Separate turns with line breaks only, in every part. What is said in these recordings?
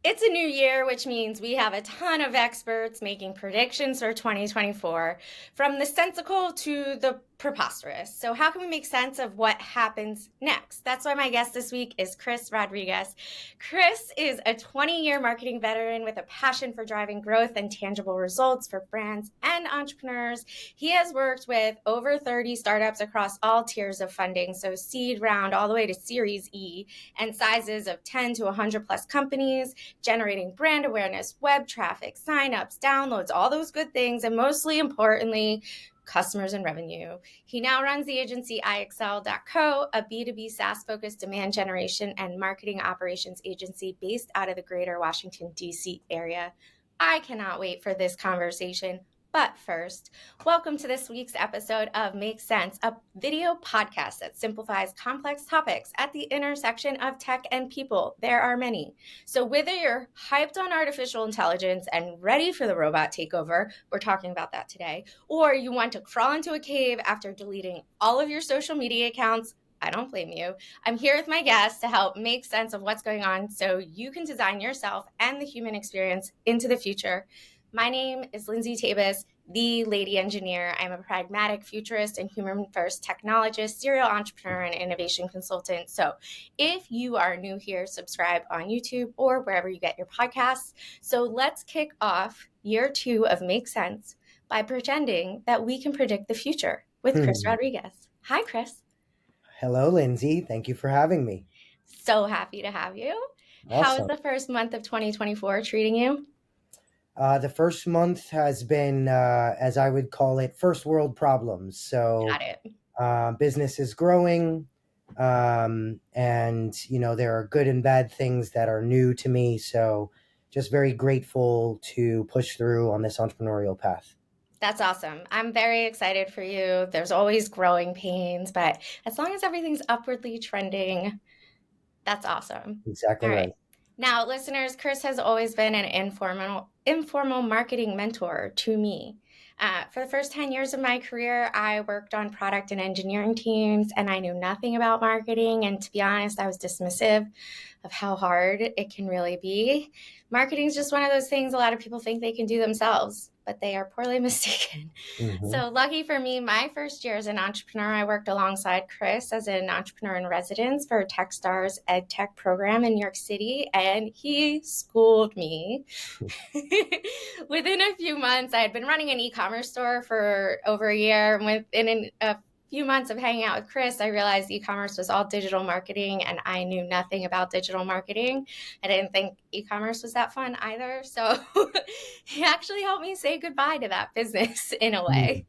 It's a new year, which means we have a ton of experts making predictions for 2024, from the sensical to the preposterous. So, how can we make sense of what happens next? That's why my guest this week is Chris Rodriguez. Chris is a 20-year marketing veteran with a passion for driving growth and tangible results for brands and entrepreneurs. He has worked with over 30 startups across all tiers of funding, so seed round all the way to Series E, and sizes of 10 to 100 plus companies, generating brand awareness, web traffic, signups, downloads, all those good things, and mostly importantly, customers and revenue. He now runs the agency iXL.co, a B2B SaaS-focused demand generation and marketing operations agency based out of the greater Washington, D.C. area. I cannot wait for this conversation. But first, welcome to this week's episode of Make Sense, a video podcast that simplifies complex topics at the intersection of tech and people. There are many. So whether you're hyped on artificial intelligence and ready for the robot takeover, we're talking about that today, or you want to crawl into a cave after deleting all of your social media accounts, I don't blame you. I'm here with my guests to help make sense of what's going on so you can design yourself and the human experience into the future. My name is Lindsay, the lady engineer. I'm a pragmatic futurist and human-first technologist, serial entrepreneur, and innovation consultant. So if you are new here, subscribe on YouTube or wherever you get your podcasts. So let's kick off year 2 of Make Sense by pretending that we can predict the future with Chris Rodriguez. Hi, Chris.
Hello, Lindsay. Thank you for having me.
So happy to have you. How is
Awesome.
the first month of 2024 treating you?
The first month has been, as I would call it, first world problems. So
Got it.
business is growing, and there are good and bad things that are new to me. So just very grateful to push through on this entrepreneurial path.
That's awesome. I'm very excited for you. There's always growing pains, but as long as everything's upwardly trending, that's awesome.
Exactly
All right.
right.
Now, listeners, Chris has always been an informal marketing mentor to me. For the first 10 years of my career, I worked on product and engineering teams, and I knew nothing about marketing. And to be honest, I was dismissive of how hard it can really be. Marketing is just one of those things a lot of people think they can do themselves, but they are poorly mistaken.
hmm
So, lucky for me, my first year as an entrepreneur, I worked alongside Chris as an entrepreneur in residence for Techstars Ed Tech program in New York City, and he schooled me. Within a few months, I had been running an e-commerce store for over a year. And within a few months of hanging out with Chris, I realized e-commerce was all digital marketing, and I knew nothing about digital marketing. I didn't think e-commerce was that fun either. So he actually helped me say goodbye to that business in a way.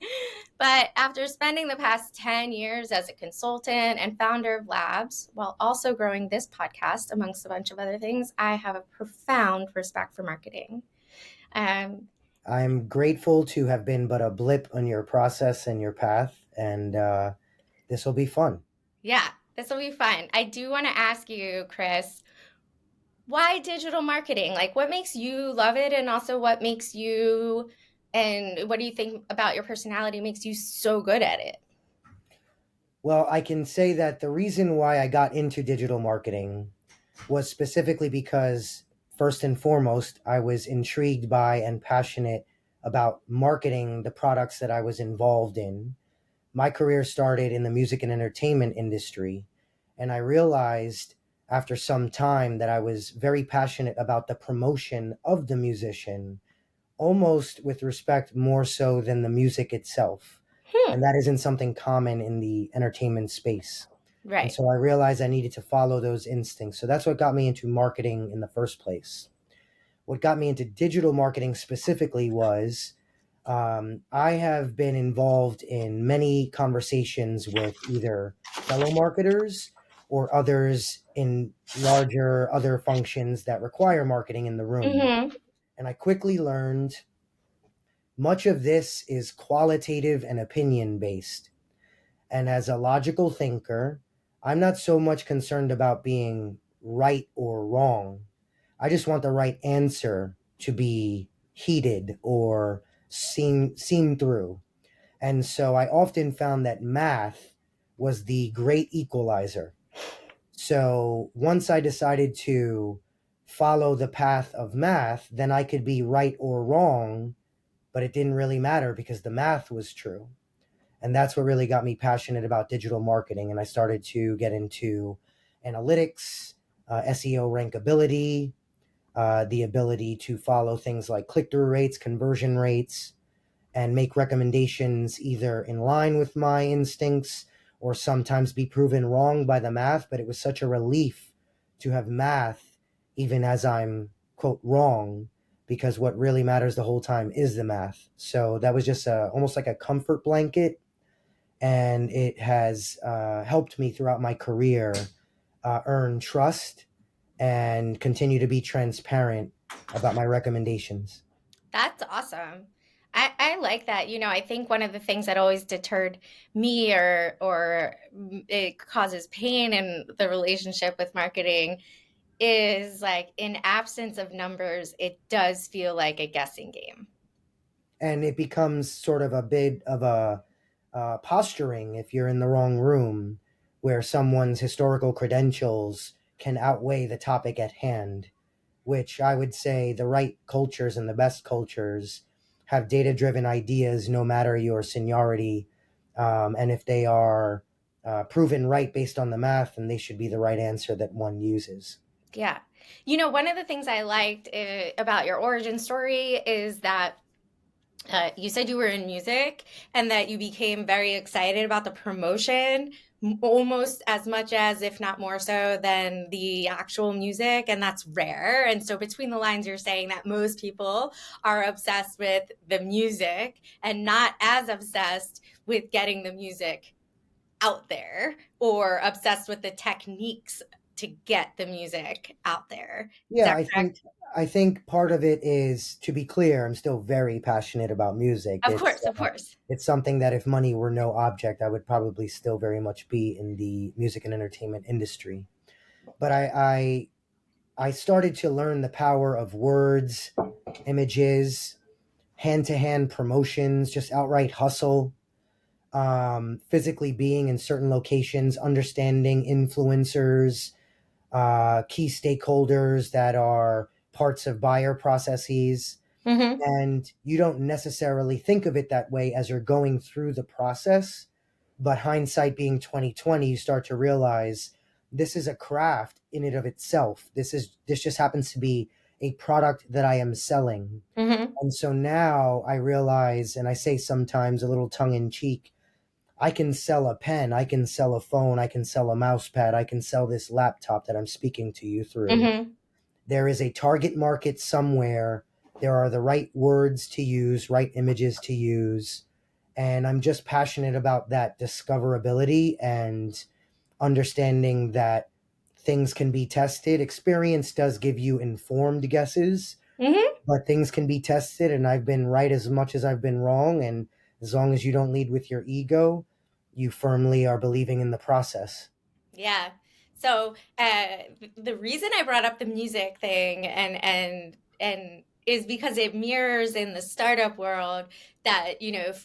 But after spending the past 10 years as a consultant and founder of labs, while also growing this podcast, amongst a bunch of other things, I have a profound respect for marketing. Um,
I'm grateful to have been but a blip on your process and your path, and this will be fun.
yeah, this will be fun. I do want to ask you, Chris, why digital marketing? Like, what makes you love it? And also, what makes you, and what do you think about your personality makes you so good at it?
Well, I can say that the reason why I got into digital marketing was specifically because, first and foremost, I was intrigued by and passionate about marketing the products that I was involved in. My career started in the music and entertainment industry, and I realized after some time that I was very passionate about the promotion of the musician, almost with respect more so than the music itself.
Hmm.
And that isn't something common in the entertainment space. And
Right.
so I realized I needed to follow those instincts. So that's what got me into marketing in the first place. What got me into digital marketing specifically was I have been involved in many conversations with either fellow marketers or others in larger other functions that require marketing in the room.
Mm-hmm.
And I quickly learned much of this is qualitative and opinion based. And as a logical thinker, I'm not so much concerned about being right or wrong. I just want the right answer to be heeded or seen through. And so I often found that math was the great equalizer. So once I decided to follow the path of math, then I could be right or wrong, but it didn't really matter because the math was true. And that's what really got me passionate about digital marketing. And I started to get into analytics, SEO rankability, the ability to follow things like click through rates, conversion rates, and make recommendations either in line with my instincts or sometimes be proven wrong by the math. But it was such a relief to have math, even as I'm, quote, wrong, because what really matters the whole time is the math. So that was just almost like a comfort blanket. And it has helped me throughout my career earn trust and continue to be transparent about my recommendations.
That's awesome. I like that. I think one of the things that always deterred me or it causes pain in the relationship with marketing is like in absence of numbers, it does feel like a guessing game.
And it becomes sort of a bit of a posturing if you're in the wrong room, where someone's historical credentials can outweigh the topic at hand, which I would say the right cultures and the best cultures have data driven ideas no matter your seniority. And if they are proven right based on the math, then they should be the right answer that one uses.
Yeah. One of the things I liked about your origin story is that you said you were in music and that you became very excited about the promotion, almost as much as, if not more so, than the actual music. And that's rare. And so, between the lines, you're saying that most people are obsessed with the music and not as obsessed with getting the music out there or obsessed with the techniques to get the music out there. Is
Yeah,
that
I think
correct?
I think part of it is, to be clear, I'm still very passionate about music.
Of course, of course.
It's something that if money were no object, I would probably still very much be in the music and entertainment industry. But I started to learn the power of words, images, hand to hand promotions, just outright hustle, physically being in certain locations, understanding influencers, key stakeholders that are parts of buyer processes.
Mm-hmm.
And you don't necessarily think of it that way as you're going through the process. But hindsight being 2020, you start to realize this is a craft in and of itself. This just happens to be a product that I am selling.
Mm-hmm.
And so now I realize, and I say sometimes a little tongue in cheek, I can sell a pen, I can sell a phone, I can sell a mouse pad, I can sell this laptop that I'm speaking to you through.
Mm-hmm.
There is a target market somewhere. There are the right words to use, right images to use. And I'm just passionate about that discoverability and understanding that things can be tested. Experience does give you informed guesses,
Mm-hmm.
but things can be tested. And I've been right as much as I've been wrong. And as long as you don't lead with your ego, you firmly are believing in the process.
Yeah. So the reason I brought up the music thing and is because it mirrors in the startup world that,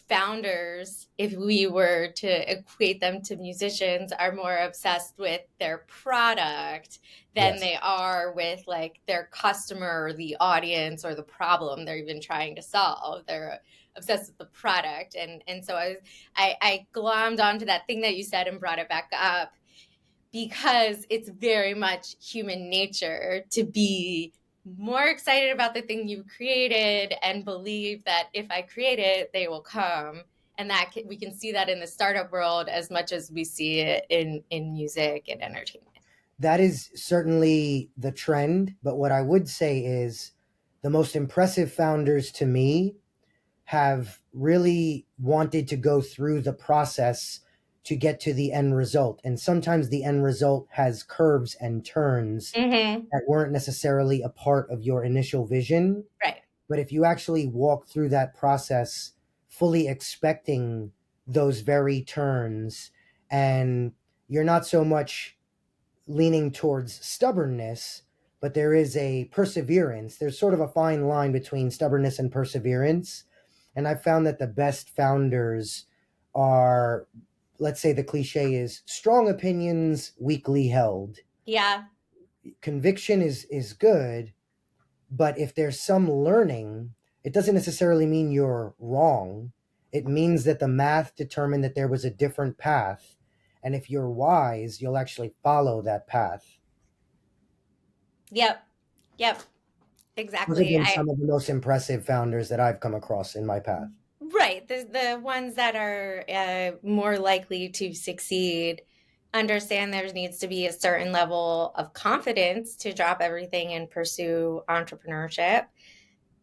founders, if we were to equate them to musicians, are more obsessed with their product than
Yes.
they are with like their customer or the audience or the problem they're even trying to solve. They're obsessed with the product. And so I glommed onto that thing that you said and brought it back up because it's very much human nature to be more excited about the thing you've created and believe that if I create it, they will come. And we can see that in the startup world as much as we see it in music and entertainment.
That is certainly the trend. But what I would say is the most impressive founders to me have really wanted to go through the process to get to the end result. And sometimes the end result has curves and turns
Mm-hmm.
that weren't necessarily a part of your initial vision.
Right.
But if you actually walk through that process fully expecting those very turns, and you're not so much leaning towards stubbornness, but there is a perseverance. There's sort of a fine line between stubbornness and perseverance. And I've found that the best founders are, let's say the cliche is strong opinions, weakly held.
Yeah.
conviction is good, but if there's some learning, it doesn't necessarily mean you're wrong. It means that the math determined that there was a different path, and if you're wise, you'll actually follow that path.
Yep. Yep.
Those have
Exactly.
been some of the most impressive founders that I've come across in my path.
Right. The ones that are more likely to succeed understand there needs to be a certain level of confidence to drop everything and pursue entrepreneurship,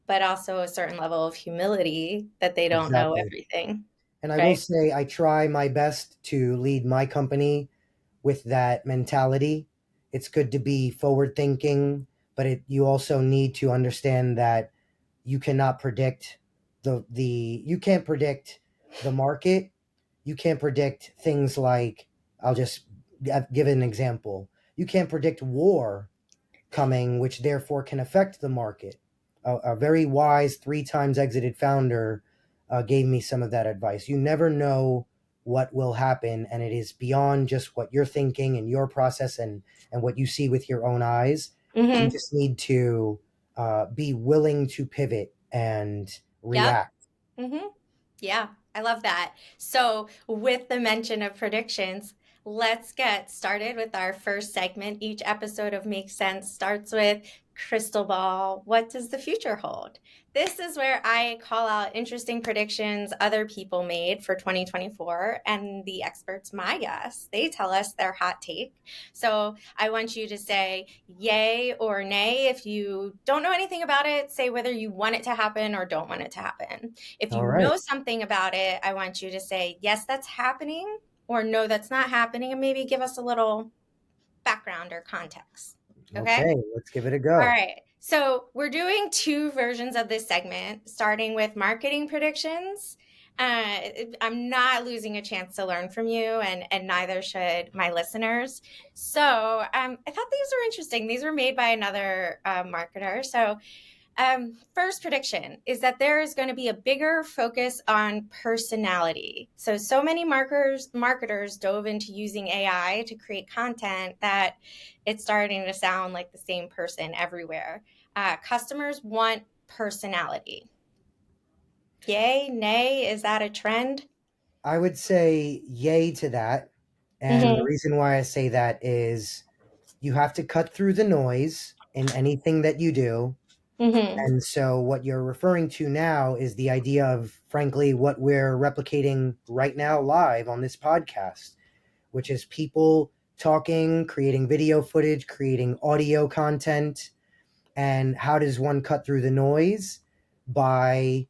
but also a certain level of humility that they don't know
Exactly.
everything.
And I will
Right.
say, I try my best to lead my company with that mentality. It's good to be forward thinking, but you also need to understand that you cannot predict the you can't predict the market. You can't predict things like, I'll just give an example. You can't predict war coming, which therefore can affect the market. A very wise 3 times exited founder gave me some of that advice. You never know what will happen, and it is beyond just what you're thinking and your process and what you see with your own eyes. You
Mm-hmm.
just need to be willing to pivot and
Yep.
react.
Mm-hmm. Yeah, I love that. So, with the mention of predictions, let's get started with our first segment. Each episode of Make Sense starts with Crystal Ball. What does the future hold? This is where I call out interesting predictions other people made for 2024, and the experts, my guess, they tell us their hot take. So, I want you to say yay or nay. If you don't know anything about it, say whether you want it to happen or don't want it to happen. If you
All right.
know something about it, I want you to say, yes, that's happening, or no, that's not happening, and maybe give us a little background or context. Okay?
Okay, let's give it a
All
go.
right. So we're doing two versions of this segment, starting with marketing predictions. I'm not losing a chance to learn from you, and neither should my listeners. So I thought these were interesting. These were made by another marketer. So first prediction is that there is going to be a bigger focus on personality. So many marketers dove into using AI to create content that it's starting to sound like the same person everywhere. Customers want personality. Yay, nay, is that a trend?
I would say yay to that. And the
Mm-hmm.
reason why I say that is you have to cut through the noise in anything that you do.
Mm-hmm.
And so, what you're referring to now is the idea of, frankly, what we're replicating right now live on this podcast, which is people talking, creating video footage, creating audio content. And how does one cut through the noise? By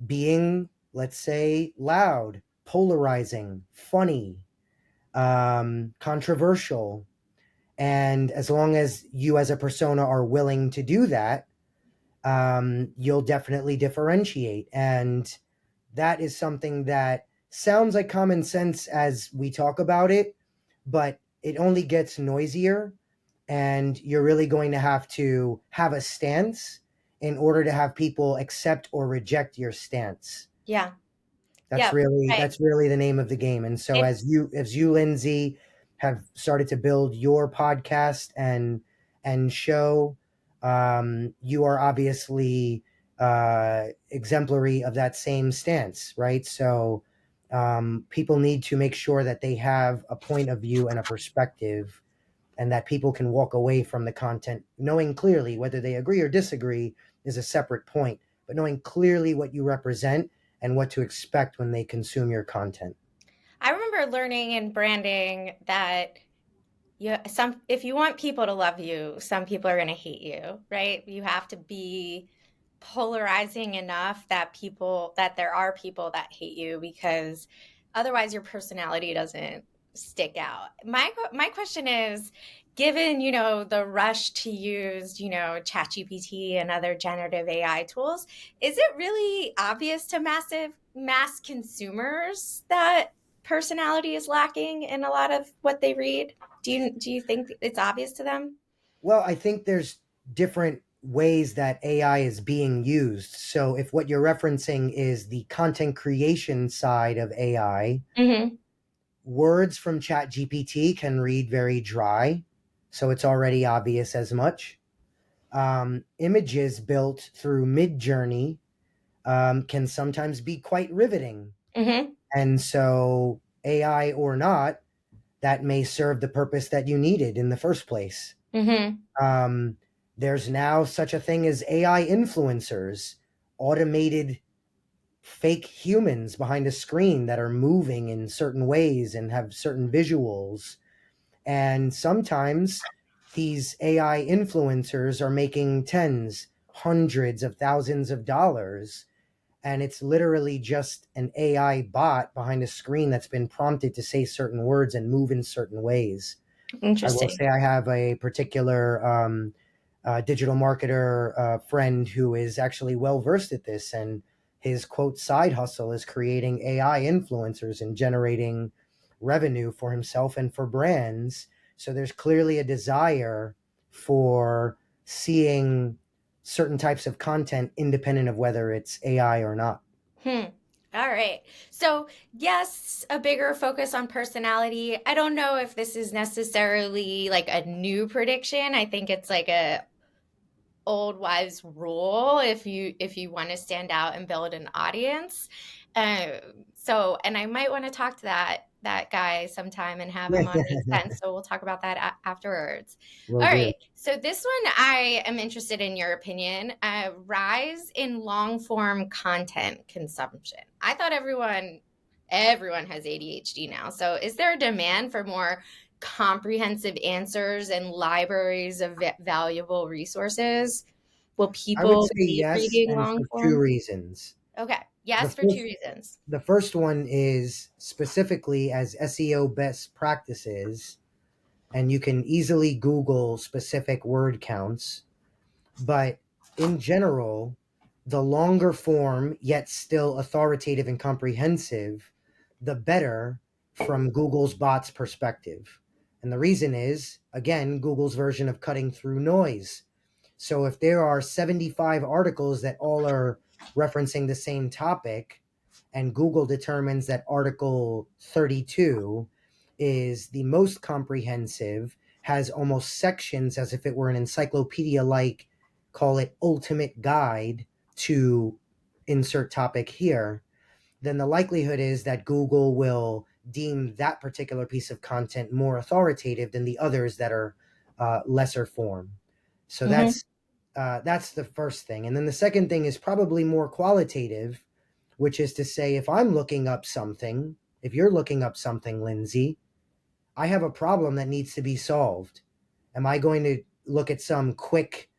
being, let's say, loud, polarizing, funny, controversial. And as long as you as a persona are willing to do that, you'll definitely differentiate. And that is something that sounds like common sense as we talk about it, but it only gets noisier. And you're really going to have a stance in order to have people accept or reject your stance.
Yeah.
That's
Yep.
really
Right.
that's really the name of the game. And so
It,
as you Lindsay have started to build your podcast and show, you are obviously exemplary of that same stance, right? So people need to make sure that they have a point of view and a perspective, and that people can walk away from the content knowing clearly whether they agree or disagree is a separate point, but knowing clearly what you represent and what to expect when they consume your content.
I remember learning in branding that some if you want people to love you, some people are going to hate you, right? You have to be polarizing enough that there are people that hate you, because otherwise your personality doesn't stick out. My question is, given, the rush to use, ChatGPT and other generative AI tools, is it really obvious to mass consumers that personality is lacking in a lot of what they read? Do you think it's obvious to them?
Well, I think there's different ways that AI is being used. So if what you're referencing is the content creation side of AI,
Mm-hmm.
words from ChatGPT can read very dry. so it's already obvious as much. Images built through Midjourney can sometimes be quite riveting.
Mm-hmm.
And so, AI or not, that may serve the purpose that you needed in the first place.
Mm-hmm.
Um, there's now such a thing as AI influencers, automated fake humans behind a screen that are moving in certain ways and have certain visuals. And sometimes these AI influencers are making tens, hundreds of thousands of dollars. And it's literally just an AI bot behind a screen that's been prompted to say certain words and move in certain ways. I will
Interesting.
say I have a particular digital marketer friend who is actually well versed at this, and his quote side hustle is creating AI influencers and generating revenue for himself and for brands. So there's clearly a desire for seeing certain types of content independent of whether it's AI or not.
Hmm. All right. So, yes, a bigger focus on personality. I don't know if this is necessarily like a new prediction. I think it's like a old wives rule if you want to stand out and build an audience. Um, so, and I might want to talk to that guy sometime and have him on Make Sense. So we'll talk about that afterwards.
Will
All
do.
right. So this one I am interested in your opinion. Rise in long form content consumption. I thought everyone has ADHD now. So is there a demand for more comprehensive answers and libraries of valuable resources? Will
I would
people
say
be
yes,
reading
and
long
for two
form?
reasons.
Okay.
The
Yes, for two
first
reasons.
The first one is specifically as SEO best practices, and you can easily Google specific word counts. But in general, the longer form, yet still authoritative and comprehensive, the better from Google's bots perspective. And the reason is, again, Google's version of cutting through noise. So if there are 75 articles that all are referencing the same topic, and Google determines that article 32 is the most comprehensive, has almost sections as if it were an encyclopedia like, call it ultimate guide to insert topic here, then the likelihood is that Google will deem that particular piece of content more authoritative than the others that are lesser form. So
Mm-hmm.
that's the first thing. And then the second thing is probably more qualitative, which is to say, if I'm looking up something, if you're looking up something, Lindsay, I have a problem that needs to be solved. Am I going to look at some quick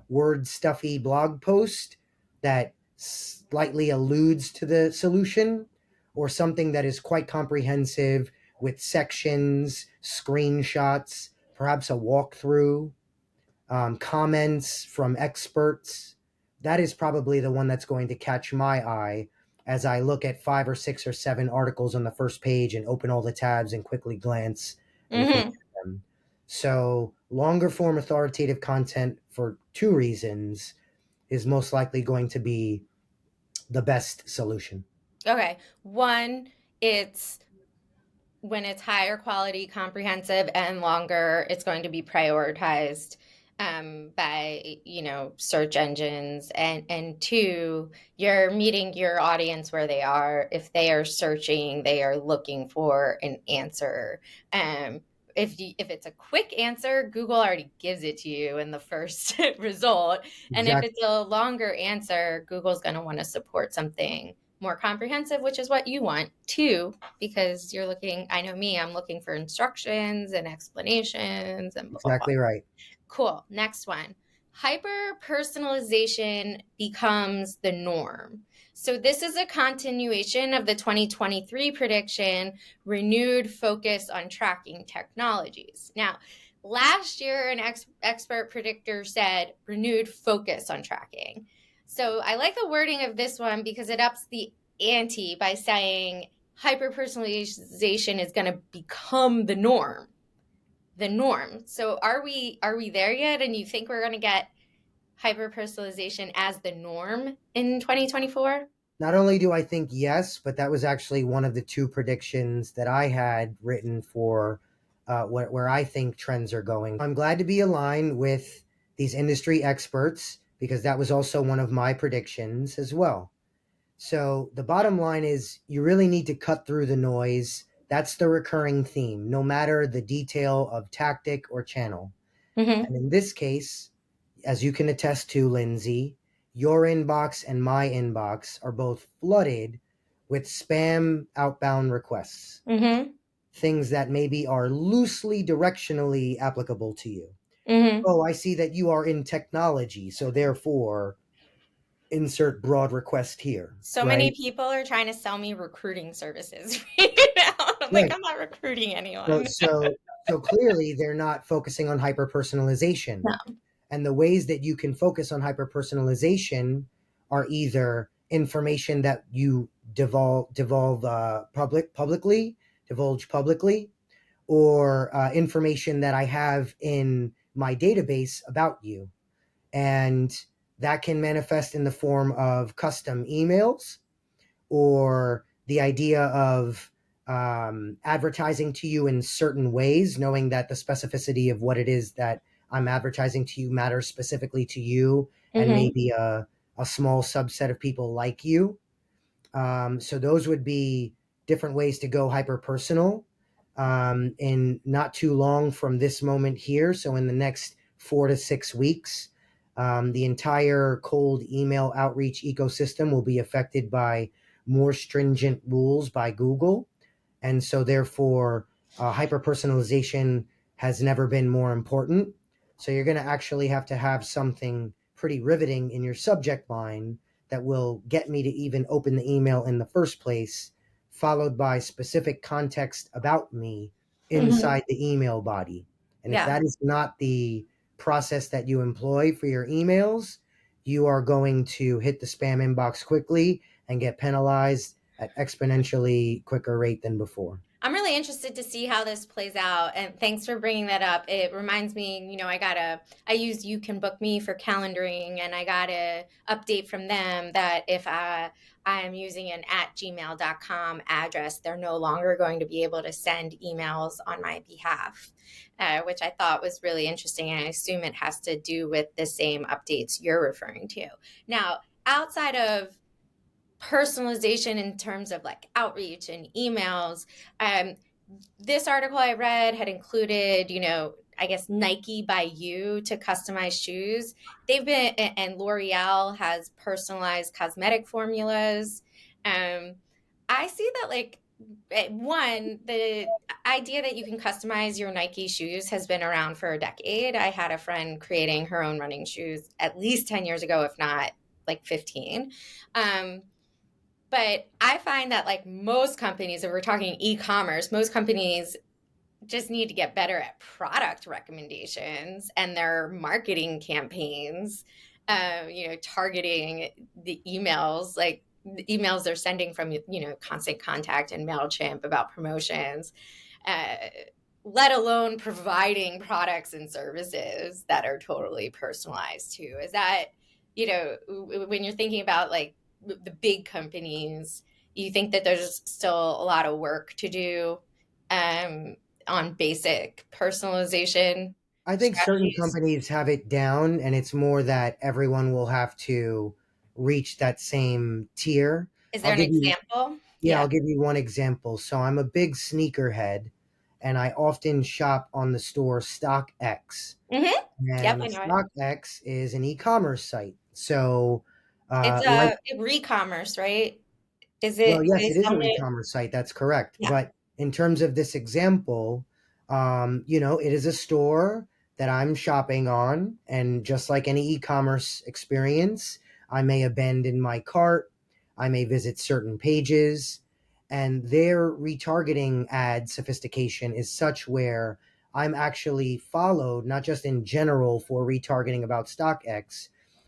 word stuffy blog post that slightly alludes to the solution, or something that is quite comprehensive with sections, screenshots, perhaps a walkthrough, comments from experts? That is probably the one that's going to catch my eye as I look at 5 or 6 or 7 articles on the first page and open all the tabs and quickly glance and compare
Mm-hmm.
them. So, longer form authoritative content for two reasons is most likely going to be the best solution.
Okay. One, it's when it's higher quality, comprehensive, and longer, it's going to be prioritized by search engines, and two, you're meeting your audience where they are. If they are searching, they are looking for an answer. Um, if it's a quick answer, Google already gives it to you in the first result, and if
Exactly.
it's a longer answer, Google's going to want to support something more comprehensive, which is what you want too, because you're looking, I know me, I'm looking for instructions and explanations and blah, blah, blah.
Exactly right.
Cool. Next one. Hyper personalization becomes the norm. So, this is a continuation of the 2023 prediction, renewed focus on tracking technologies. Now, last year, an expert predictor said renewed focus on tracking. So, I like the wording of this one because it ups the ante by saying hyper personalization is going to become the norm. So are we there yet? And you think we're going to get hyper personalization as the norm in 2024?
Not only do I think yes, but that was actually one of the two predictions that I had written for where I think trends are going. I'm glad to be aligned with these industry experts because that was also one of my predictions as well. So the bottom line is you really need to cut through the noise. That's the recurring theme, no matter the detail of tactic or channel.
Mm-hmm.
And in this case, as you can attest to, Lindsay, your inbox and my inbox are both flooded with spam outbound requests,
Mm-hmm.
things that maybe are loosely directionally applicable to you.
Mm-hmm.
Oh, I see that you are in technology, so therefore insert broad request here,
So many
right?
people are trying to sell me recruiting services right now. I'm like,
Right.
I'm not recruiting
So
anyone.
so so clearly they're not focusing on hyper personalization.
No.
And the ways that you can focus on hyper personalization are either information that you divulge publicly, or information that I have in my database about you. And that can manifest in the form of custom emails or the idea of advertising to you in certain ways, knowing that the specificity of what it is that I'm advertising to you matters specifically to you and
Mm-hmm.
maybe a small subset of people like you. So those would be different ways to go hyper personal in not too long from this moment here. So in the next 4 to 6 weeks, the entire cold email outreach ecosystem will be affected by more stringent rules by Google. And so, therefore, hyper personalization has never been more important. So, you're going to actually have to have something pretty riveting in your subject line that will get me to even open the email in the first place, followed by specific context about me
Mm-hmm.
inside the email body. And if
Yeah.
that is not the process that you employ for your emails, you are going to hit the spam inbox quickly and get penalized at exponentially quicker rate than before.
I'm really interested to see how this plays out. And thanks for bringing that up. It reminds me, I use You Can Book Me for calendaring, and I got a update from them that if I am using an at gmail.com address, they're no longer going to be able to send emails on my behalf, which I thought was really interesting. And I assume it has to do with the same updates you're referring to. Now, outside of personalization in terms of like outreach and emails. Um, this article I read had included, I guess Nike by You to customize shoes. And L'Oreal has personalized cosmetic formulas. Um, I see that like one, the idea that you can customize your Nike shoes has been around for a decade. I had a friend creating her own running shoes at least 10 years ago, if not like 15. Um, but I find that like most companies, if we're talking e-commerce, most companies just need to get better at product recommendations and their marketing campaigns, targeting the emails, like the emails they're sending from, Constant Contact and MailChimp about promotions, uh, let alone providing products and services that are totally personalized too. Is that, when you're thinking about like the big companies, you think that there's still a lot of work to do um, on basic personalization
I think certain
strategies?
companies have it down, and it's more that everyone will have to reach that same tier.
Is there
I'll
an
give you,
example?
yeah,
Yeah.
I'll give you one example. So I'm a big sneakerhead, and I often shop on the store StockX.
Mm-hmm. Yep,
And
I know it.
StockX is an e-commerce site. So,
It's
like,
a re-commerce, right?
well,
Do
yes,
they
it is a
sell it?
re-commerce site. That's correct.
Yeah.
But in terms of this example, it is a store that I'm shopping on, and just like any e-commerce experience, I may abandon my cart, I may visit certain pages, and their retargeting ad sophistication is such where I'm actually followed not just in general for retargeting about StockX,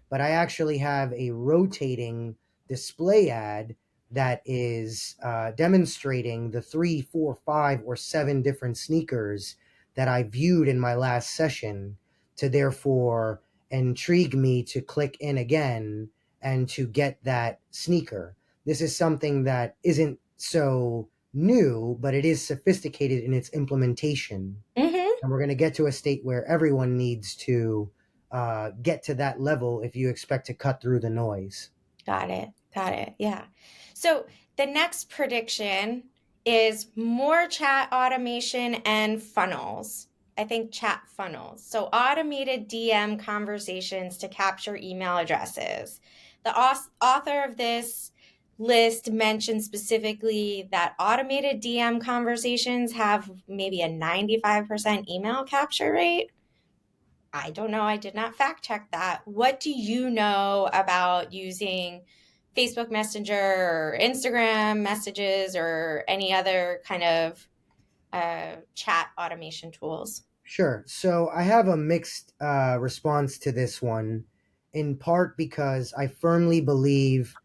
but I actually have a rotating display ad that is demonstrating the 3, 4, 5, or 7 different sneakers that I viewed in my last session to therefore intrigue me to click in again and to get that sneaker. This is something that isn't so new, but it is sophisticated in its implementation.
Mm-hmm.
And we're going to get to a state where everyone needs to get to that level if you expect to cut through the noise.
Got it. Got it. Yeah. So the next prediction is more chat automation and funnels. I think chat funnels. So automated DM conversations to capture email addresses. The author of this list mentioned specifically that automated DM conversations have maybe a 95% email capture rate. I don't know. I did not fact check that. What do you know about using Facebook Messenger or Instagram messages or any other kind of chat automation tools?
Sure. So I have a mixed response to this one, in part because I firmly believe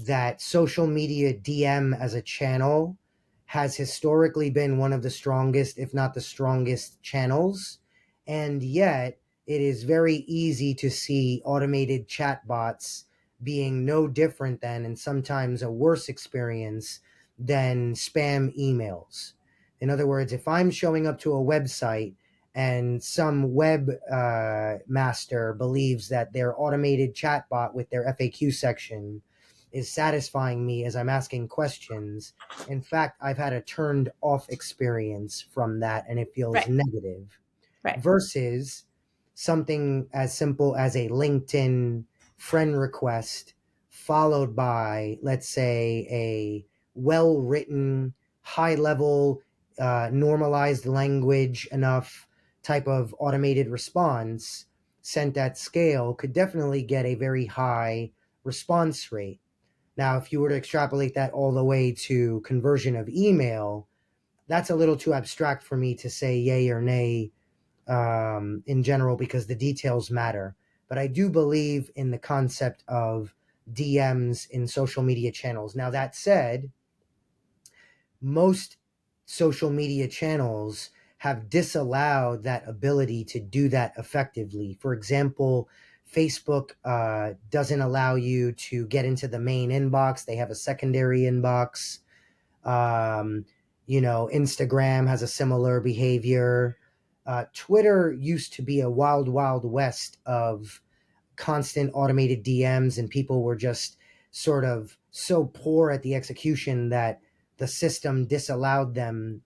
that social media DM as a channel has historically been one of the strongest, if not the strongest, channels. And yet, it is very easy to see automated chatbots being no different than, and sometimes a worse experience than spam emails. In other words, if I'm showing up to a website and some web master believes that their automated chatbot with their FAQ section is satisfying me as I'm asking questions. In fact, I've had a turned off experience from that and it feels
Right,
negative
right.
versus something as simple as a LinkedIn friend request followed by, let's say, a well written, high level, normalized language enough type of automated response sent at scale could definitely get a very high response rate. Now, if you were to extrapolate that all the way to conversion of email, that's a little too abstract for me to say yay or nay in general because the details matter. But I do believe in the concept of DMs in social media channels. Now, that said, most social media channels have disallowed that ability to do that effectively. For example, Facebook doesn't allow you to get into the main inbox, they have a secondary inbox. Um, Instagram has a similar behavior. Twitter used to be a wild, wild west of constant automated DMs, and people were just sort of so poor at the execution that the system disallowed them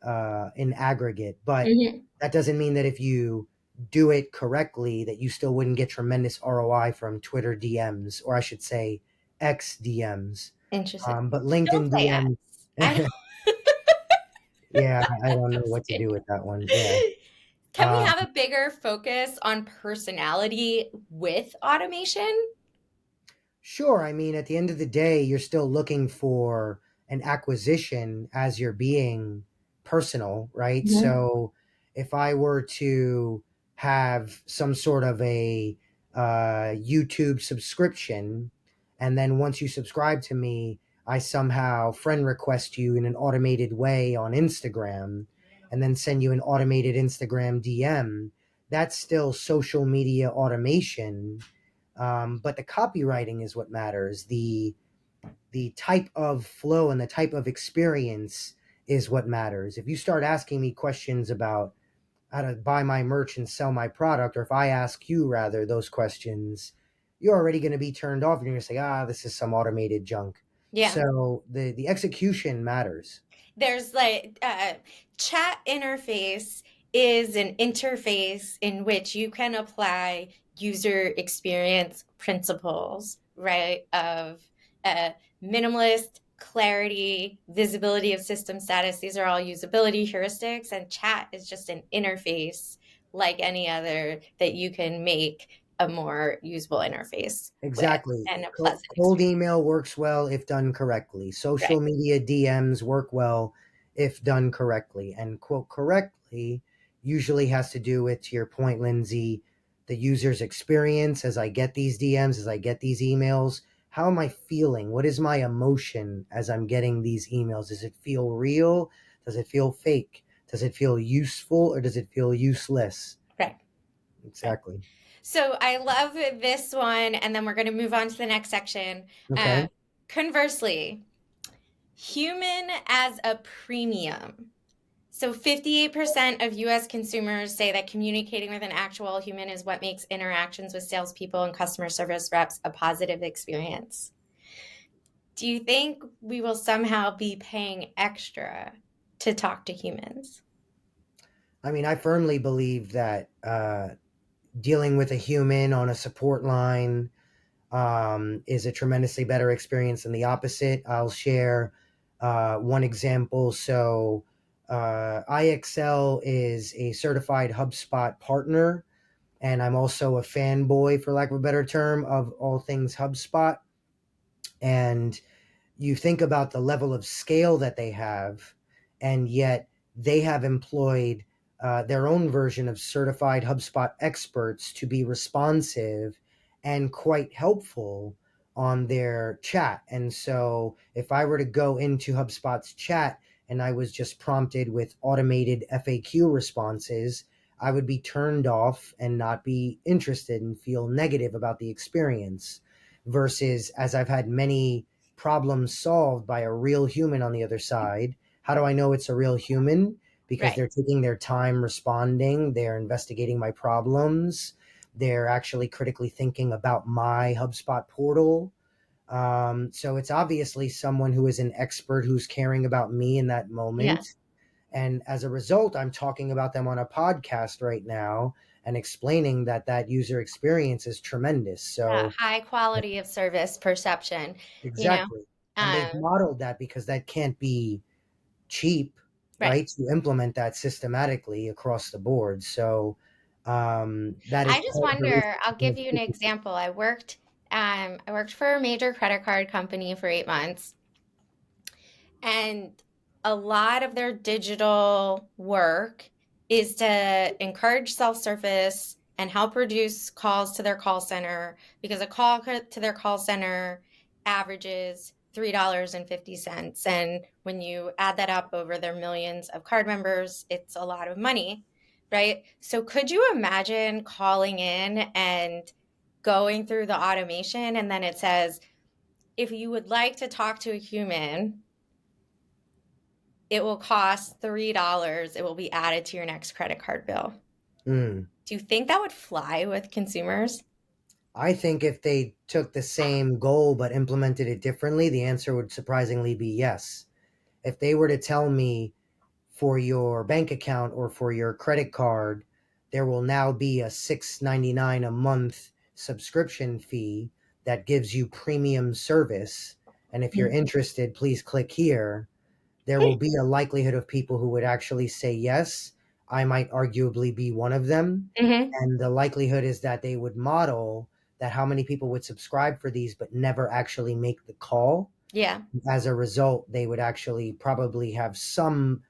in aggregate. But
Hmm.
that doesn't mean that if you do it correctly, that you still wouldn't get tremendous ROI from Twitter DMs, or I should say, X DMs.
Interesting.
But
Don't
LinkedIn
say X. I
DMs, yeah, I don't know what to do with that one. Yeah.
Can we
Uh,
have a bigger focus on personality with automation?
Sure. I mean, at the end of the day, you're still looking for an acquisition as you're being personal, right?
Mhm.
So if I were to have some sort of a YouTube subscription, and then once you subscribe to me, I somehow friend request you in an automated way on Instagram, and then send you an automated Instagram DM, that's still social media automation, but the copywriting is what matters. The type of flow and the type of experience is what matters. If you start asking me questions about how to buy my merch and sell my product, or if I ask you rather those questions, you're already going to be turned off and you're going to say, this is some automated junk.
Yeah.
So the execution matters.
There's like chat interface is an interface in which you can apply user experience principles, right? Of uh, minimalist, clarity, visibility of system status. These are all usability heuristics, and chat is just an interface like any other that you can make a more usable interface with
Exactly.
and a pleasant
Cold
experience.
email works well if done correctly.
Right.
Social media DMs work well if done correctly. And quote correctly usually has to do with, to your point, Lindsay, the user's experience as I get these DMs, as I get these emails. How am I feeling? What is my emotion as I'm getting these emails? Does it feel real? Does it feel fake? Does it feel useful or does it feel useless?
Right. Right.
Exactly.
So I love this one, and then we're going to move on to the next section.
Okay.
Conversely, Human as a premium. So 58% of US consumers say that communicating with an actual human is what makes interactions with salespeople and customer service reps a positive experience. Do you think we will somehow be paying extra to talk to humans?
I mean, I firmly believe that dealing with a human on a support line is a tremendously better experience than the opposite. I'll share one example. So, IXL is a certified HubSpot partner, and I'm also a fanboy, for lack of a better term, of all things HubSpot. And you think about the level of scale that they have, and yet they have employed their own version of certified HubSpot experts to be responsive and quite helpful on their chat. And so, if I were to go into HubSpot's chat and I was just prompted with automated FAQ responses, I would be turned off and not be interested and feel negative about the experience. Versus, as I've had many problem solved by a real human on the other side. How do I know it's a real human? Because
Right.
they're taking their time responding, they're investigating my problems, they're actually critically thinking about my HubSpot portal. So it's obviously someone who is an expert who's caring about me in that
Yeah.
moment. And as a result, I'm talking about them on a podcast right now and explaining that that user experience is tremendous.
Yeah.
So
High quality of service perception, you know.
exactly. And they've
Um,
modeled that because that can't be cheap,
right.
right? To implement that systematically across the board. So that is
I just
part of the reason.
wonder, I'll give you an example. I worked for a major credit card company for 8 months. And a lot of their digital work is to encourage self-service and help reduce calls to their call center because a call to their call center averages $3.50. And when you add that up over their millions of card members, it's a lot of money, right? So could you imagine calling in and going through the automation and then it says, if you would like to talk to a human, it will cost $3. It will be added to your next credit card bill.
Mm.
Do you think that would fly with consumers?
I think if they took the same goal but implemented it differently, the answer would surprisingly be yes. If they were to tell me for your bank account or for your credit card, there will now be a $6.99 a month subscription fee that gives you premium service. And if you're interested, please click here. There will be a likelihood of people who would actually say yes. I might arguably be one of them.
Mm-hmm.
And the likelihood is that they would model that how many people would subscribe for these but never actually make the call.
Yeah,
As a result, they would actually probably have some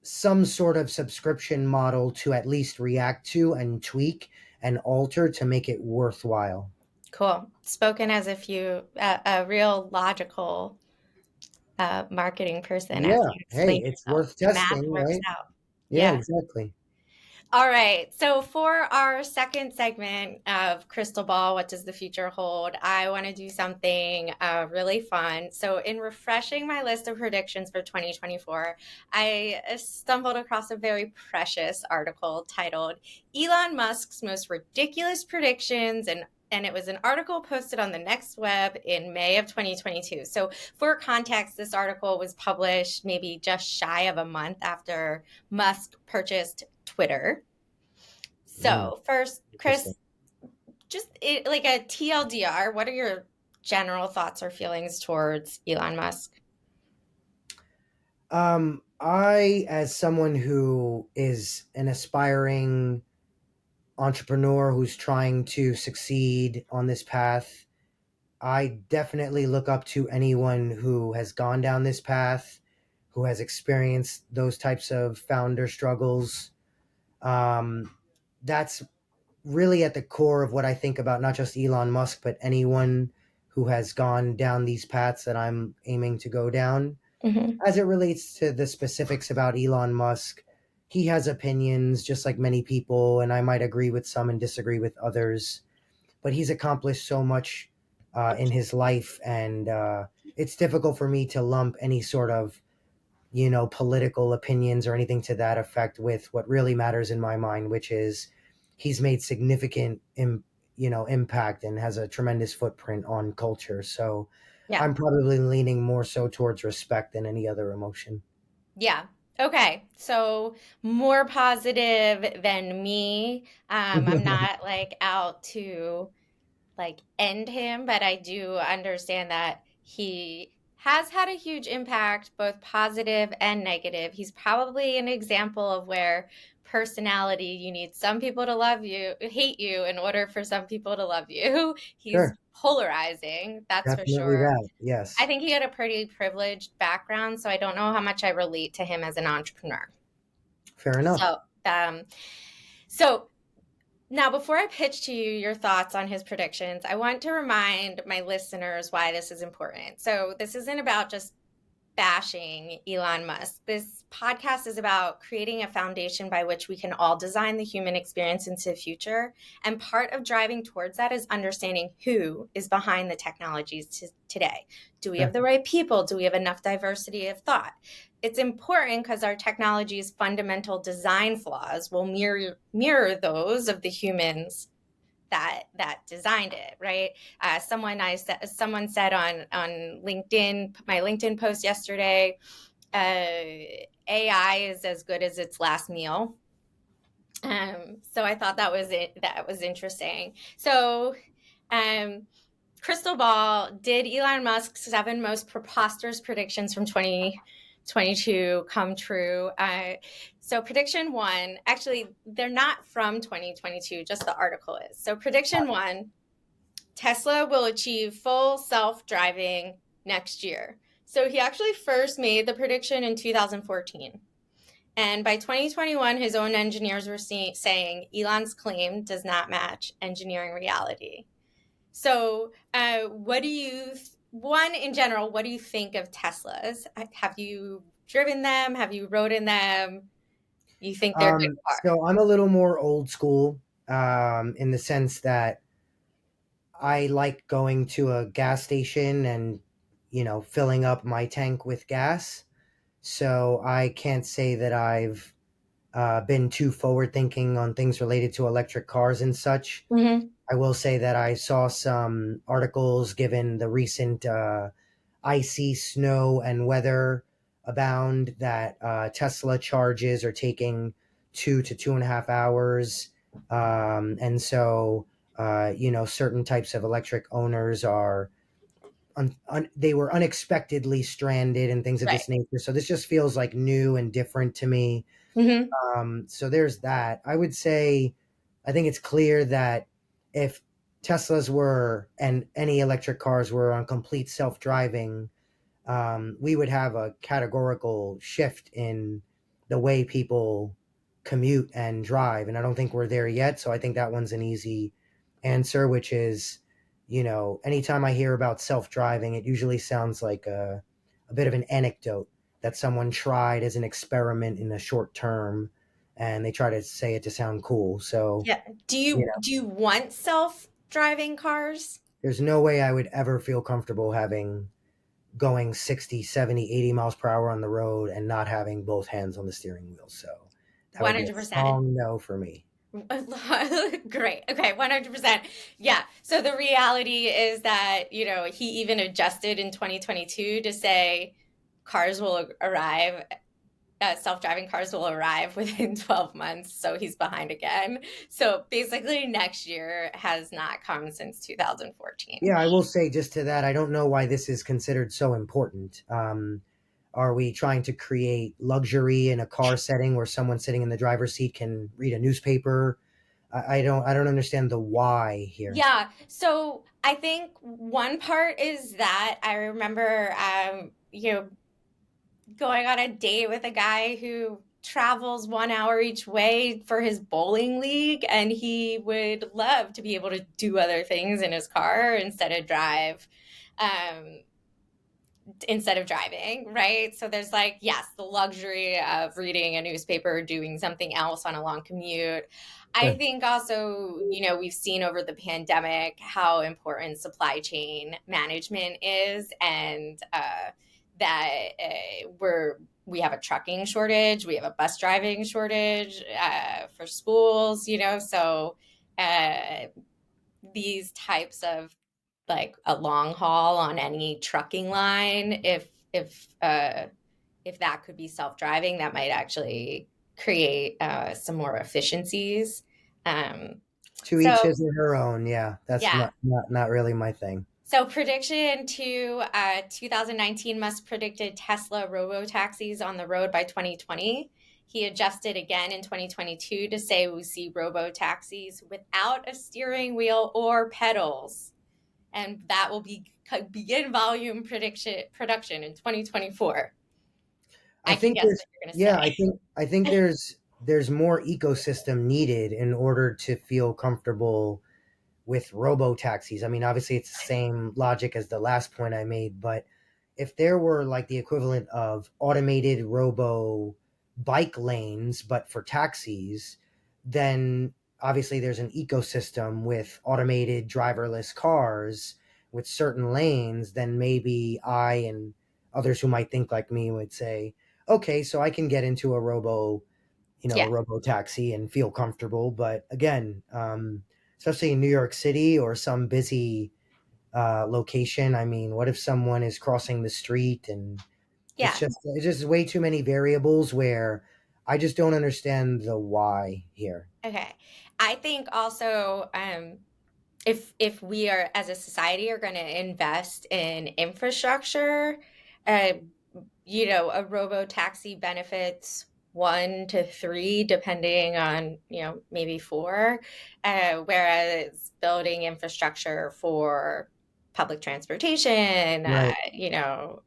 sort of subscription model to at least react to and tweak and alter to make it worthwhile.
cool. Spoken as if you, a real logical marketing person as
Yeah.
you
Hey,
explain
it's
yourself.
worth
The math
testing,
works
right?
out.
Yeah,
Yeah.
exactly.
All right. So for our second segment of Crystal Ball, what does the future hold? I want to do something really fun. So in refreshing my list of predictions for 2024, I stumbled across a very precious article titled Elon Musk's Most Ridiculous Predictions, and it was an article posted on the Next Web in May of 2022. So for context, this article was published maybe just shy of a month after Musk purchased Twitter.
Mm,
So, first,
interesting.
Chris, like a TLDR, what are your general thoughts or feelings towards Elon Musk?
I, as someone who is an aspiring entrepreneur who's trying to succeed on this path, I definitely look up to anyone who has gone down this path, who has experienced those types of founder struggles. That's really at the core of what I think about not just Elon Musk, but anyone who has gone down these paths that I'm aiming to go down.
Hmm.
As it relates to the specifics about Elon Musk, he has opinions just like many people, and I might agree with some and disagree with others. But he's accomplished so much in his life, and it's difficult for me to lump any sort of, political opinions or anything to that effect with what really matters in my mind, which is he's made significant impact and has a tremendous footprint on culture. So
Yeah.
I'm probably leaning more so towards respect than any other emotion.
Yeah. Okay. So more positive than me. I'm not like out to like end him, but I do understand that he has had a huge impact, both positive and negative. He's probably an example of where personality, you need some people to love you, hate you in order for some people to love you. He's
Sure.
polarizing, that's for
Definitely
sure.
that.
I
Yes.
think he had a pretty privileged background, so I don't know how much I relate to him as an entrepreneur.
Fair enough.
So, um, so now, before I pitch to you your thoughts on his predictions, I want to remind my listeners why this is important. So, this isn't about just bashing Elon Musk. This podcast is about creating a foundation by which we can all design the human experience into the future. And part of driving towards that is understanding who is behind the technologies today. Do we have
Sure.
the right people? Do we have enough diversity of thought? It's important because our technology's fundamental design flaws will mirror those of the humans that designed it, right? Someone said on LinkedIn, my LinkedIn post yesterday, AI is as good as its last meal. So I thought that was it. That was interesting. So, um, crystal ball, did Elon Musk's 7 most preposterous predictions from 2022 come true? So prediction one, actually, they're not from 2022, just the article is. So prediction one, Tesla will achieve full self-driving next year. So he actually first made the prediction in 2014. And by 2021, his own engineers were saying Elon's claim does not match engineering reality. So, one in general, what do you think of Teslas? Have you driven them? Have you rode in them? You think they're a good car?
So I'm a little more old school, in the sense that I like going to a gas station and, filling up my tank with gas. So I can't say that I've been too forward thinking on things related to electric cars and such.
Mm-hmm.
I will say that I saw some articles given the recent icy snow and weather abound that Tesla charges are taking 2 to 2.5 hours. And so, certain types of electric owners are, they were unexpectedly stranded and things of
Right.
this nature. So this just feels like new and different to me.
Mm-hmm.
So there's that. I would say, I think it's clear that if Teslas were and any electric cars were on complete self driving, we would have a categorical shift in the way people commute and drive. And I don't think we're there yet. So I think that one's an easy answer, which is, anytime I hear about self driving, it usually sounds like a bit of an anecdote that someone tried as an experiment in the short term and they try to say it to sound cool. So,
Yeah. Do you want self-driving cars?
there's no way I would ever feel comfortable having going 60, 70, 80 miles per hour on the road and not having both hands on the steering wheel. So that would be a
100%.
strong no for me.
Great. Okay, 100%. Yeah. So the reality is that, he even adjusted in 2022 to say cars will arrive, self-driving cars will arrive within 12 months. So he's behind again. So basically, next year has not come since 2014.
Yeah, I will say just to that, I don't know why this is considered so important. Are we trying to create luxury in a car setting where someone sitting in the driver's seat can read a newspaper? I don't understand the why here.
Yeah. So I think one part is that I remember, going on a date with a guy who travels 1 hour each way for his bowling league, and he would love to be able to do other things in his car instead of drive. Um, instead of driving, right? So there's like, yes, the luxury of reading a newspaper, doing something else on a long commute. I
Sure.
think also, we've seen over the pandemic how important supply chain management is, and that we have a trucking shortage, we have a bus driving shortage for schools, so uh, these types of like a long haul on any trucking line, if that could be self-driving, that might actually create some more efficiencies. um,
To each
so
his or her own. Yeah, that's
yeah,
not really my thing.
so prediction to 2019, Musk predicted Tesla robo-taxis on the road by 2020. He adjusted again in 2022 to say we see robo-taxis without a steering wheel or pedals, and that will begin volume production in 2024.
I
I can
think
guess
there's
what you're going to
yeah,
say.
I think there's more ecosystem needed in order to feel comfortable with robo taxis. I mean, obviously it's the same logic as the last point I made, but if there were like the equivalent of automated robo bike lanes but for taxis, then obviously there's an ecosystem with automated driverless cars with certain lanes, then maybe I and others who might think like me would say, okay, so I can get into a a
Yeah,
robo taxi and feel comfortable. But again, especially in New York City or some busy location, I mean, what if someone is crossing the street and
yeah,
it's just way too many variables where I just don't understand the why here.
okay. I think also, if we are as a society are going to invest in infrastructure, uh, a robo taxi benefits 1 to 3, depending on, maybe 4, whereas building infrastructure for public transportation,
Right.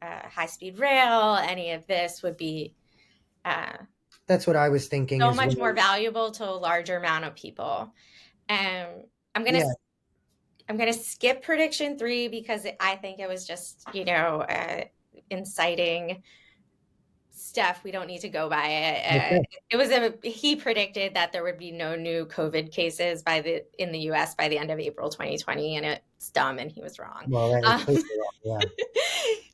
high speed rail, any of this would be uh,
That's what I was thinking
so
as
much more
well.
valuable to a larger amount of people. Um, I'm gonna
Yeah.
I'm gonna skip prediction 3 because I think it was just inciting stuff. We don't need to go by it.
Okay.
He predicted that there would be no new COVID cases in the U.S. by the end of April 2020, and it's dumb, and he was wrong.
Well, that is
Um,
completely wrong. Yeah.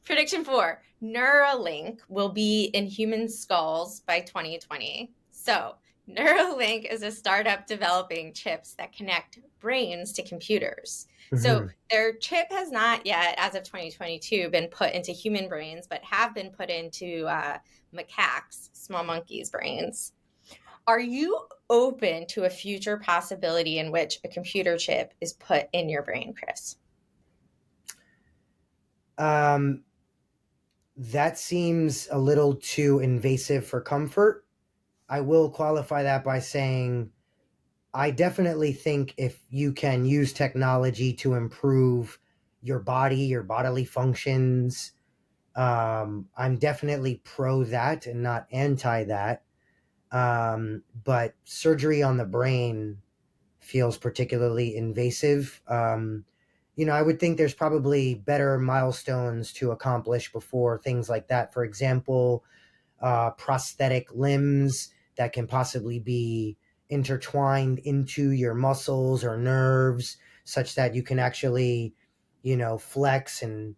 Prediction 4: Neuralink will be in human skulls by 2020. So Neuralink is a startup developing chips that connect brains to computers. So
Hmm.
their chip has not yet, as of 2022, been put into human brains, but have been put into macaques, small monkeys' brains. Are you open to a future possibility in which a computer chip is put in your brain, Chris?
Um, that seems a little too invasive for comfort. I will qualify that by saying I definitely think if you can use technology to improve your body, your bodily functions, I'm definitely pro that and not anti that. But surgery on the brain feels particularly invasive. I would think there's probably better milestones to accomplish before things like that. For example, prosthetic limbs that can possibly be intertwined into your muscles or nerves such that you can actually, flex and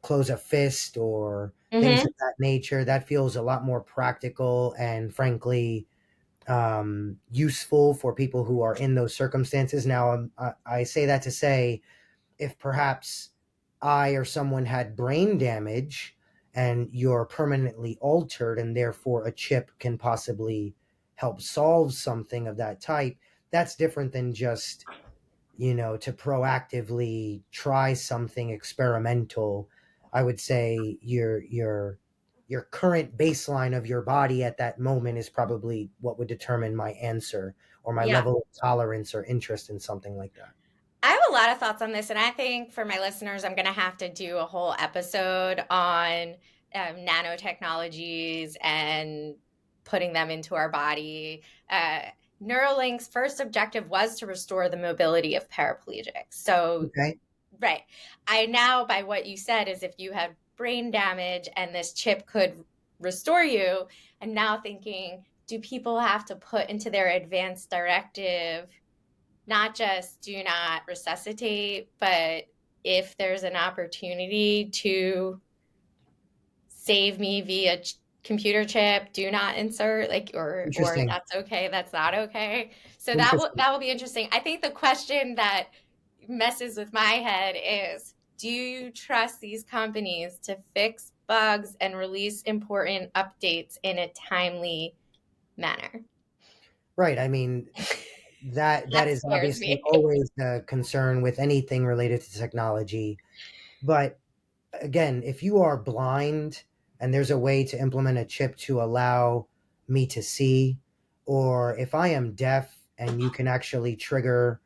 close a fist or things
Mm-hmm.
of that nature. That feels a lot more practical and frankly useful for people who are in those circumstances. Now, I say that to say if perhaps I or someone had brain damage and you're permanently altered and therefore a chip can possibly help solve something of that type, that's different than just, to proactively try something experimental. I would say your current baseline of your body at that moment is probably what would determine my answer or my
Yeah.
level of tolerance or interest in something like that.
I have a lot of thoughts on this, and I think for my listeners, I'm going to have to do a whole episode on nanotechnologies and putting them into our body. Uh, Neuralink's first objective was to restore the mobility of paraplegics. So,
Okay.
right. I now, by what you said, is if you have brain damage and this chip could restore you. And now thinking, do people have to put into their advanced directive not just do not resuscitate, but if there's an opportunity to save me via computer chip, do not insert, like, or
Interesting.
that's okay, that's not okay. So
Interesting.
that will be interesting. I think the question that messes with my head is, do you trust these companies to fix bugs and release important updates in a timely manner?
Right. I mean, that
That
is
scares
obviously
me.
always a concern with anything related to technology. But again, if you are blind and there's a way to implement a chip to allow me to see, or if I am deaf and you can actually trigger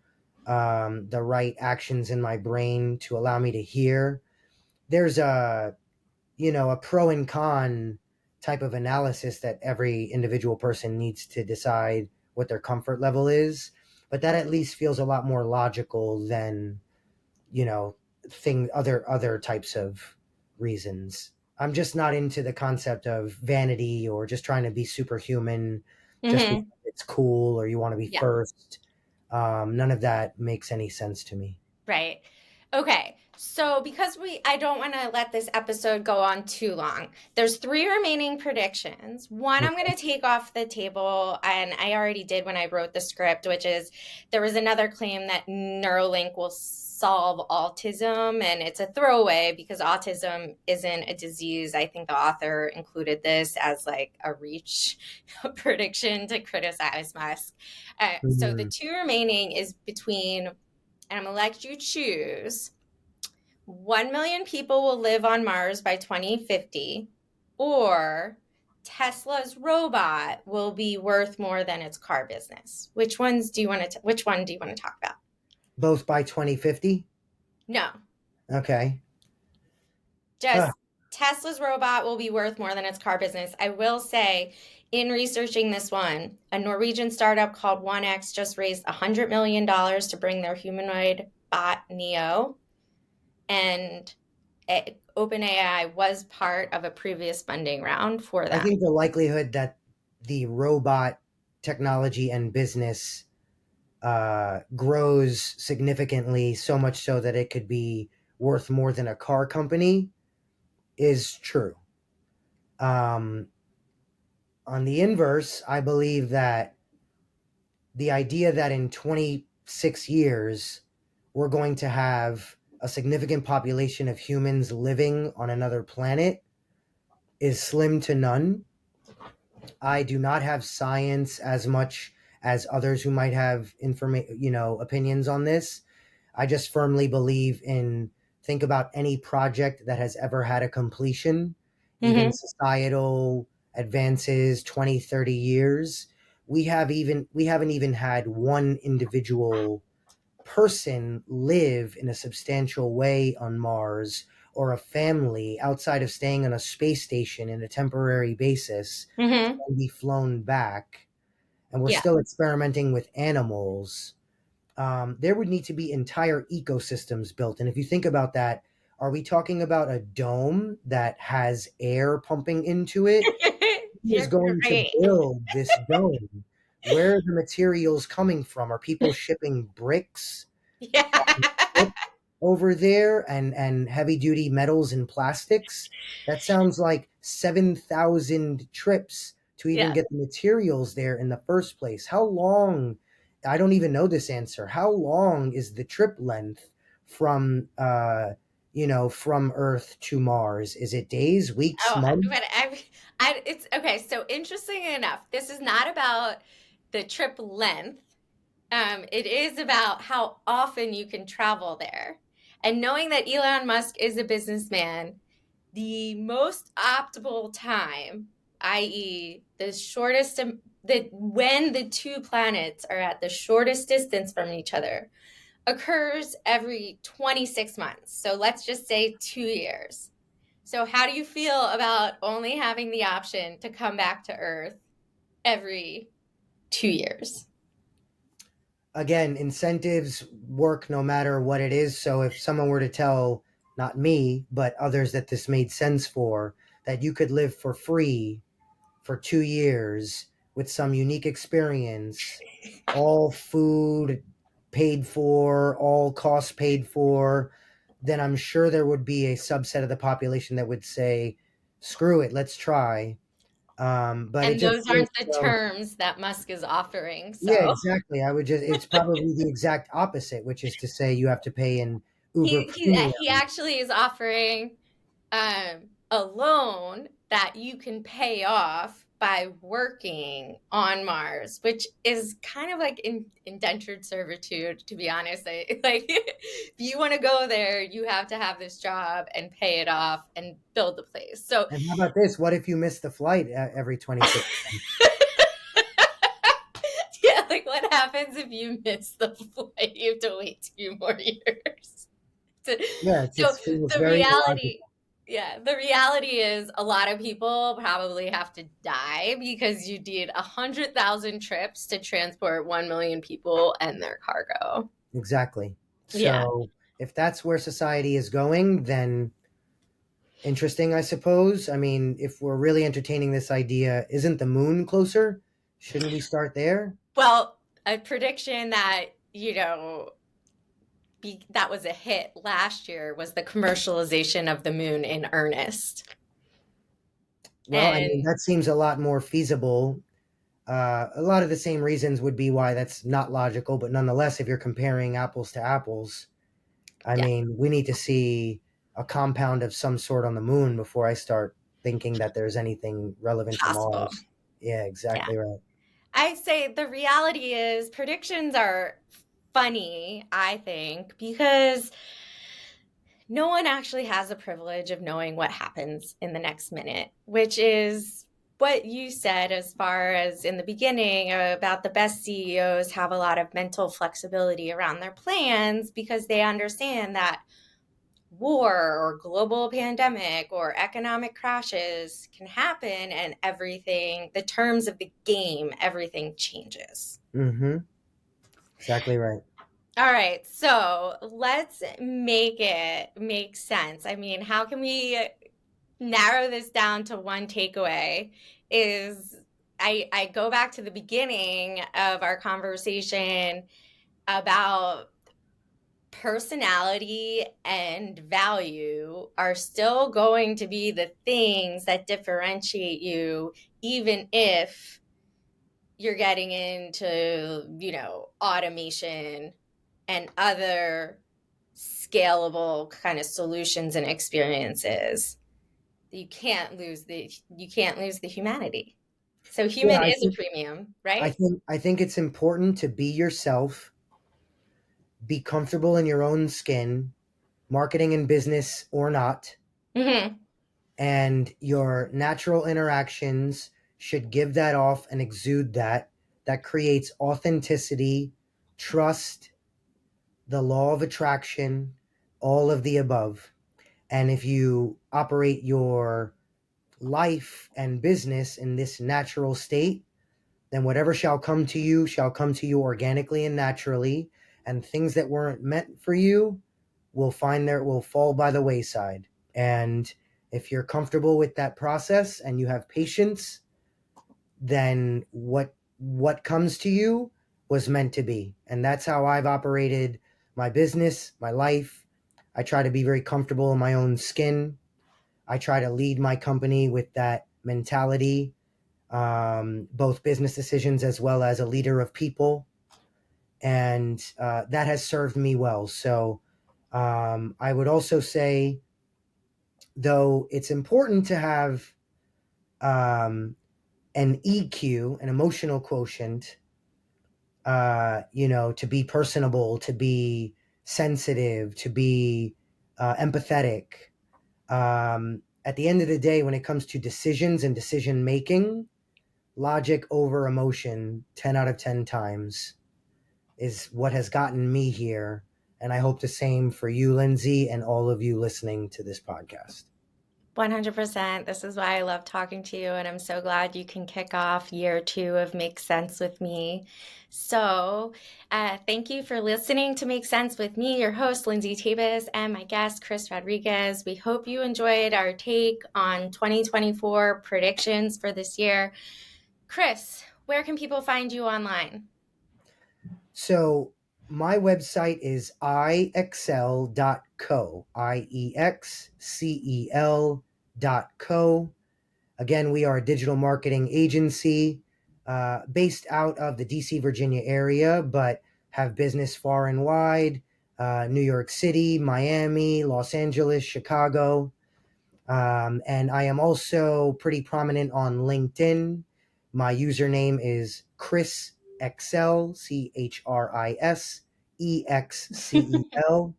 the right actions in my brain to allow me to hear, there's a pro and con type of analysis that every individual person needs to decide what their comfort level is. But that at least feels a lot more logical than you know other types of reasons. I'm just not into the concept of vanity or just trying to be superhuman just because
Hmm.
it's cool or you want to be
Yeah.
first. None of that makes any sense to me.
Right. Okay. So because I don't want to let this episode go on too long. There's three remaining predictions. One I'm going to take off the table, and I already did when I wrote the script, which is there was another claim that Neuralink will solve autism, and it's a throwaway because autism isn't a disease. I think the author included this as like a reach prediction to criticize Musk. So the
Mhm.
two remaining is between, and I'm gonna let you choose, 1 million people will live on Mars by 2050, or Tesla's robot will be worth more than its car business. Which one do you want to talk about?
Both by 2050.
No,
Okay. Huh.
just Tesla's robot will be worth more than its car business. I will say, in researching this one, a Norwegian startup called 1X just raised $100 million to bring their humanoid bot Neo, and OpenAI was part of a previous funding round for
I
them.
think the likelihood that the robot technology and business grows significantly, so much so that it could be worth more than a car company, is true. Um, on the inverse, I believe that the idea that in 26 years we're going to have a significant population of humans living on another planet is slim to none. I do not have science as much as others who might have opinions on this. I just firmly believe in think about any project that has ever had a completion, even
Mm-hmm.
societal advances 20, 30 years. We haven't even had one individual person live in a substantial way on Mars or a family outside of staying on a space station in a temporary basis
Mm-hmm.
and be flown back. And we're
Yeah.
still experimenting with animals. There would need to be entire ecosystems built. And if you think about that, are we talking about a dome that has air pumping into it? Who is
You're
going to
great.
build this dome? Where are the materials coming from? Are people shipping bricks on
Yeah.
ship over there and heavy duty metals and plastics? That sounds like 7,000 trips to even
Yeah.
get the materials there in the first place. How long? I don't even know this answer. How long is the trip length from from Earth to Mars? Is it days, weeks,
Oh,
months?
but it's okay. So interesting enough, this is not about the trip length. It is about how often you can travel there. And knowing that Elon Musk is a businessman, the most optimal time, i.e., the shortest, when the two planets are at the shortest distance from each other, occurs every 26 months. So let's just say 2 years. So, how do you feel about only having the option to come back to Earth every 2 years?
Again, incentives work no matter what it is. So if someone were to tell not me, but others that this made sense for, that you could live for free for 2 years with some unique experience, all food paid for, all costs paid for, then I'm sure there would be a subset of the population that would say, screw it, let's try. But it
And
just
those
goes
aren't the
to show,
terms that Musk is offering.
yeah,
So
exactly. It's probably the exact opposite, which is to say you have to pay an Uber
he
premium.
actually is offering a loan that you can pay off by working on Mars, which is kind of like indentured servitude, to be honest. Like, if you want to go there, you have to have this job and pay it off and build the place. So,
And how about this? What if you miss the flight every 26 months?
yeah, like what happens if you miss the flight? You have to wait 2 more years.
Yeah,
So
it feels
the
very
reality,
illogical.
yeah, the reality is a lot of people probably have to die because you need 100,000 trips to transport 1 million people and their cargo.
Exactly.
Yeah.
So if that's where society is going, then interesting, I suppose. I mean, if we're really entertaining this idea, isn't the moon closer? Shouldn't we start there?
Well, a prediction that, that was a hit last year was the commercialization of the moon in earnest.
Well, I mean,
And
that seems a lot more feasible. A lot of the same reasons would be why that's not logical, but nonetheless, if you're comparing apples to apples, I
yeah,
mean, we need to see a compound of some sort on the moon before I start thinking that there's anything relevant to
possible.
Mars. Yeah,
Yeah.
exactly right.
I say the reality is predictions are funny, I think, because no one actually has the privilege of knowing what happens in the next minute, which is what you said as far as in the beginning about the best CEOs have a lot of mental flexibility around their plans because they understand that war or global pandemic or economic crashes can happen and everything, the terms of the game, everything changes.
Mm-hmm. Exactly right.
All right, so let's make it make sense. I mean, how can we narrow this down to one takeaway? Is I go back to the beginning of our conversation about personality and value are still going to be the things that differentiate you, even if you're getting into, automation and other scalable kind of solutions and experiences. You can't lose the humanity. So
Yeah,
human is a premium, right?
I think it's important to be yourself, be comfortable in your own skin, marketing and business or not,
Mm-hmm.
and your natural interactions should give that off and exude that. That creates authenticity, trust, the law of attraction, all of the above. And if you operate your life and business in this natural state, then whatever shall come to you organically and naturally, and things that weren't meant for you will fall by the wayside. And if you're comfortable with that process and you have patience, then what comes to you was meant to be. And that's how I've operated my business, my life. I try to be very comfortable in my own skin. I try to lead my company with that mentality, both business decisions as well as a leader of people. And that has served me well. So I would also say, though, it's important to have an EQ, an emotional quotient, to be personable, to be sensitive, to be empathetic. At the end of the day, when it comes to decisions and decision making, logic over emotion 10 out of 10 times is what has gotten me here. And I hope the same for you, Lindsay, and all of you listening to this podcast.
100%. This is why I love talking to you, and I'm so glad you can kick off year 2 of Make Sense with me. So, thank you for listening to Make Sense with me, your host, Lindsay Tabas, and my guest, Chris Rodriguez. We hope you enjoyed our take on 2024 predictions for this year. Chris, where can people find you online?
So my website is iexcel.co, iexcel.co. Again, we are a digital marketing agency based out of the DC, Virginia area, but have business far and wide, New York City, Miami, Los Angeles, Chicago. And I am also pretty prominent on LinkedIn. My username is Chris Excel, ChrisExcel.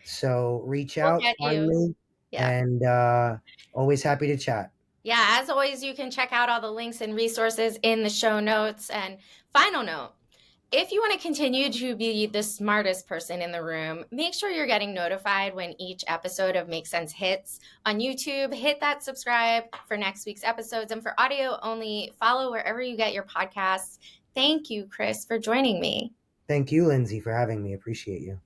So reach
We'll
out,
get
find
you.
me,
Yeah.
and always happy to chat.
Yeah, as always, you can check out all the links and resources in the show notes. And final note, if you want to continue to be the smartest person in the room, make sure you're getting notified when each episode of Make Sense hits on YouTube. Hit that subscribe for next week's episodes. And for audio only, follow wherever you get your podcasts. Thank you, Chris, for joining me.
Thank you, Lindsay, for having me. Appreciate you.